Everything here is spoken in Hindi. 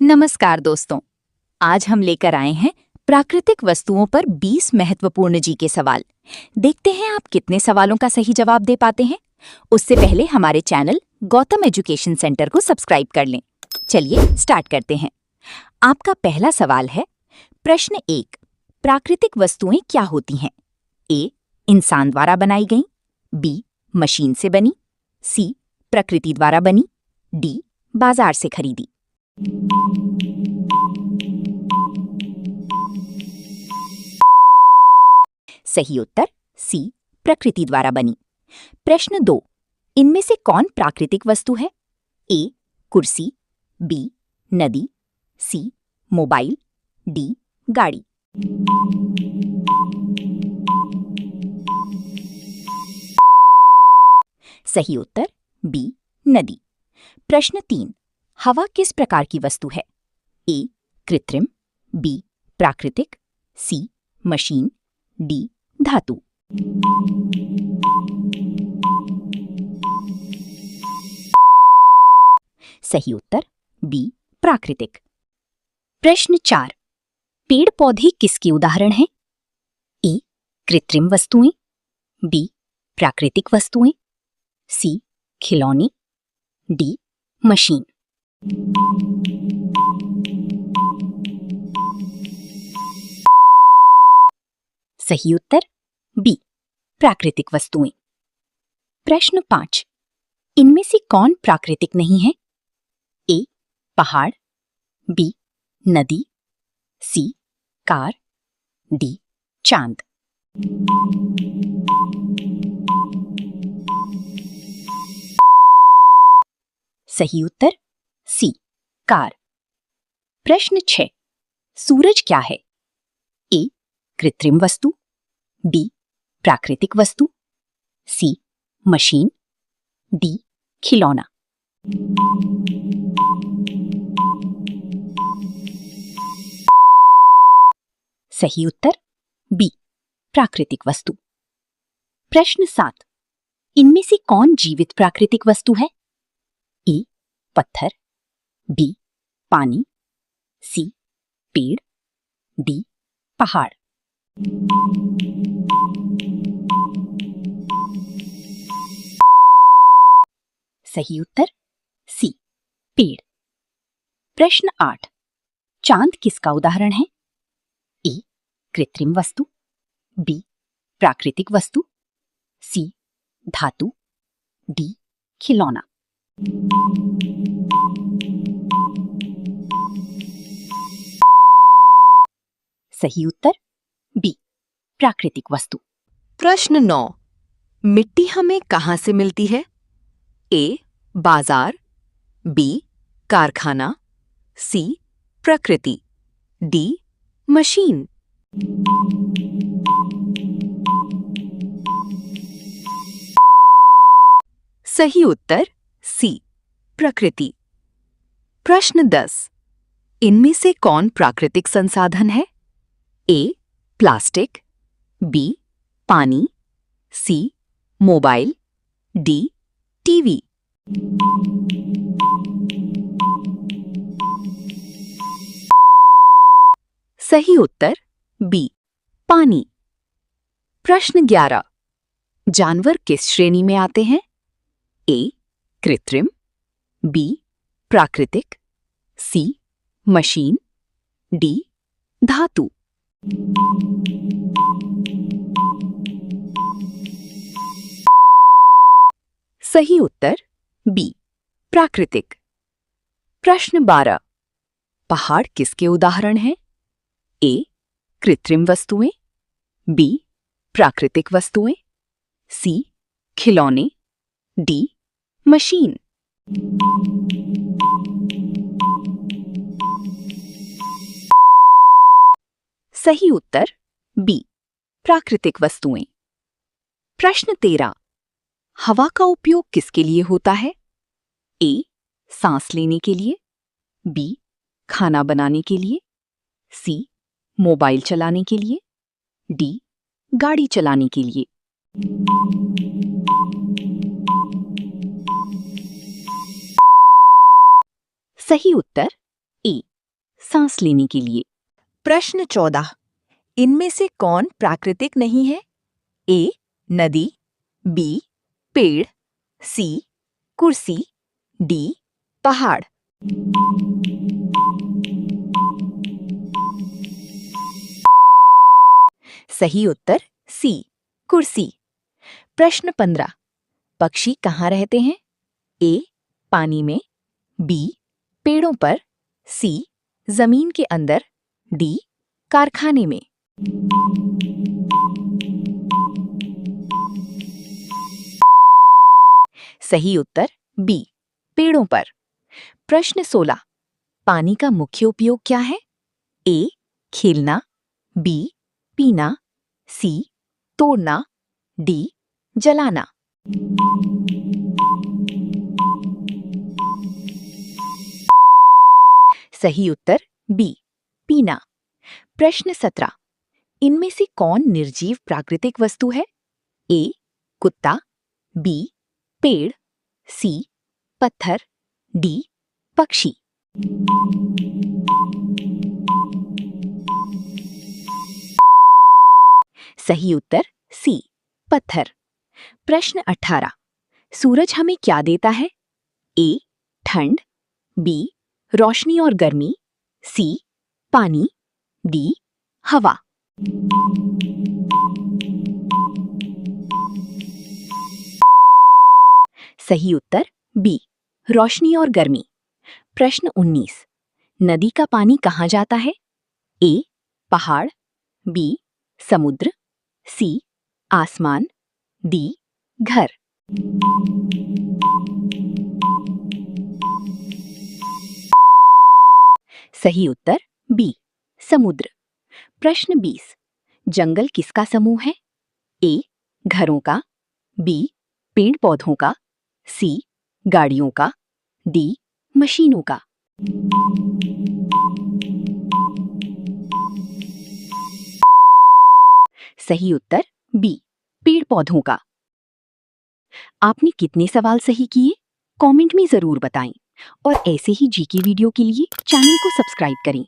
नमस्कार दोस्तों, आज हम लेकर आए हैं प्राकृतिक वस्तुओं पर 20 महत्वपूर्ण जीके सवाल। देखते हैं आप कितने सवालों का सही जवाब दे पाते हैं। उससे पहले हमारे चैनल गौतम एजुकेशन सेंटर को सब्सक्राइब कर लें। चलिए स्टार्ट करते हैं। आपका पहला सवाल है, प्रश्न 1, प्राकृतिक वस्तुएं क्या होती हैं? ए, इंसान द्वारा बनाई गई, बी, मशीन से बनी, सी, प्रकृति द्वारा बनी, डी, बाजार से खरीदी। सही उत्तर सी, प्रकृति द्वारा बनी। प्रश्न 2, इनमें से कौन प्राकृतिक वस्तु है? ए, कुर्सी, बी, नदी, सी, मोबाइल, डी, गाड़ी। सही उत्तर बी, नदी। प्रश्न 3, हवा किस प्रकार की वस्तु है? ए, कृत्रिम, बी, प्राकृतिक, सी, मशीन, डी, धातु। सही उत्तर बी, प्राकृतिक। प्रश्न 4, पेड़ पौधे किसके उदाहरण हैं? ए, कृत्रिम वस्तुएं, बी, प्राकृतिक वस्तुएं, सी, खिलौने, डी, मशीन। सही उत्तर बी, प्राकृतिक वस्तुएं। प्रश्न 5, इनमें से कौन प्राकृतिक नहीं है? ए, पहाड़, बी, नदी, सी, कार, डी, चांद। सही उत्तर सी, कार। प्रश्न 6, सूरज क्या है? ए, कृत्रिम वस्तु, बी, प्राकृतिक वस्तु, सी, मशीन, डी, खिलौना। सही उत्तर बी, प्राकृतिक वस्तु। प्रश्न 7, इनमें से कौन जीवित प्राकृतिक वस्तु है? ए, पत्थर, बी, पानी, सी, पेड़, डी, पहाड़। सही उत्तर सी, पेड़। प्रश्न 8, चांद किसका उदाहरण है? ए, कृत्रिम वस्तु, बी, प्राकृतिक वस्तु, सी, धातु, डी, खिलौना। सही उत्तर बी, प्राकृतिक वस्तु। प्रश्न 9, मिट्टी हमें कहां से मिलती है? ए, बाजार, बी, कारखाना, सी, प्रकृति, डी, मशीन। सही उत्तर सी, प्रकृति। प्रश्न 10, इनमें से कौन प्राकृतिक संसाधन है? ए, प्लास्टिक, बी, पानी, सी, मोबाइल, डी, टीवी। सही उत्तर बी, पानी। प्रश्न 11, जानवर किस श्रेणी में आते हैं? ए, कृत्रिम, बी, प्राकृतिक, सी, मशीन, डी, धातु। सही उत्तर बी, प्राकृतिक। प्रश्न 12, पहाड़ किसके उदाहरण हैं? ए, कृत्रिम वस्तुएं, बी, प्राकृतिक वस्तुएं, सी, खिलौने, डी, मशीन। सही उत्तर बी, प्राकृतिक वस्तुएं। प्रश्न 13, हवा का उपयोग किसके लिए होता है? ए, सांस लेने के लिए, बी, खाना बनाने के लिए, सी, मोबाइल चलाने के लिए, डी, गाड़ी चलाने के लिए। सही उत्तर ए, सांस लेने के लिए। प्रश्न 14। इनमें से कौन प्राकृतिक नहीं है? ए. नदी, बी. पेड़, सी. कुर्सी, डी. पहाड़। सही उत्तर सी. कुर्सी। प्रश्न 15। पक्षी कहाँ रहते हैं? ए. पानी में, बी. पेड़ों पर, सी. जमीन के अंदर, डी. कारखाने में। सही उत्तर बी. पेड़ों पर। प्रश्न 16। पानी का मुख्य उपयोग क्या है? ए. खेलना, बी. पीना, सी. तोड़ना, डी. जलाना। सही उत्तर बी. पीना। प्रश्न 17। इनमें से कौन निर्जीव प्राकृतिक वस्तु है? ए. कुत्ता, बी. पेड़, सी. पत्थर, डी. पक्षी। सही उत्तर सी. पत्थर। प्रश्न 18। सूरज हमें क्या देता है? ए. ठंड, बी. रोशनी और गर्मी, सी. पानी, डी. हवा। सही उत्तर बी. रोशनी और गर्मी। प्रश्न 19। नदी का पानी कहाँ जाता है? ए. पहाड़, बी. समुद्र, सी. आसमान, डी. घर। सही उत्तर बी. समुद्र। प्रश्न 20। जंगल किसका समूह है? ए. घरों का, बी. पेड़ पौधों का, सी. गाड़ियों का, डी. मशीनों का। सही उत्तर बी. पेड़ पौधों का। आपने कितने सवाल सही किए? कमेंट में जरूर बताएं और ऐसे ही जीके वीडियो के लिए चैनल को सब्सक्राइब करें।